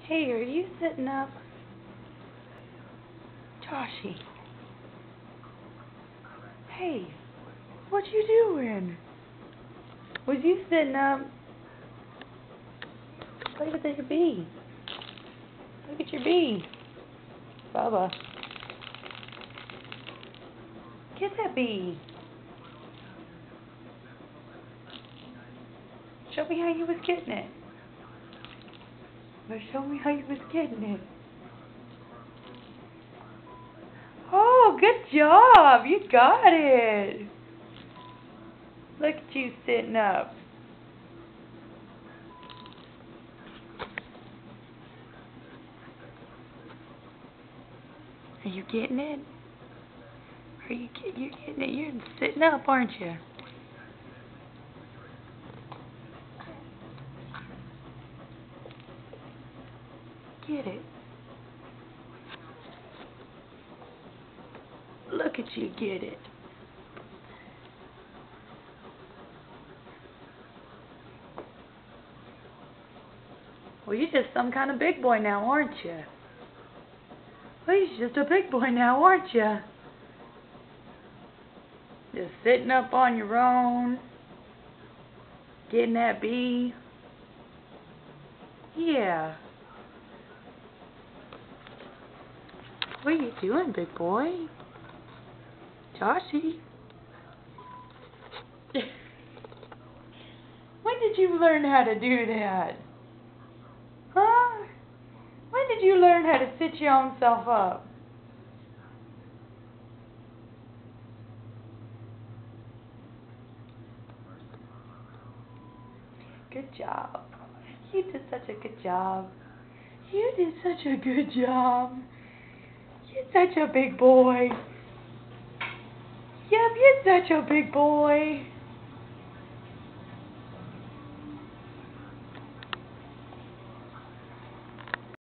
Hey, are you sitting up? Joshy. Hey, what you doing? Was you sitting up? Look at your bee. Look at your bee. Bubba. Get that bee. Show me how you was getting it. But show me how you was getting it. Oh, good job. You got it. Look at you sitting up. Are you getting it? You're getting it. You're sitting up, aren't you? Get it. Look at you get it. Well, you're just some kind of big boy now, aren't you? Well, you're just a big boy now, aren't you? Just sitting up on your own, getting that bee. Yeah. What are you doing, big boy? Joshy. When did you learn how to do that? Huh? When did you learn how to sit your own self up? Good job. You did such a good job. You did such a good job. You're such a big boy. Yep, you're such a big boy.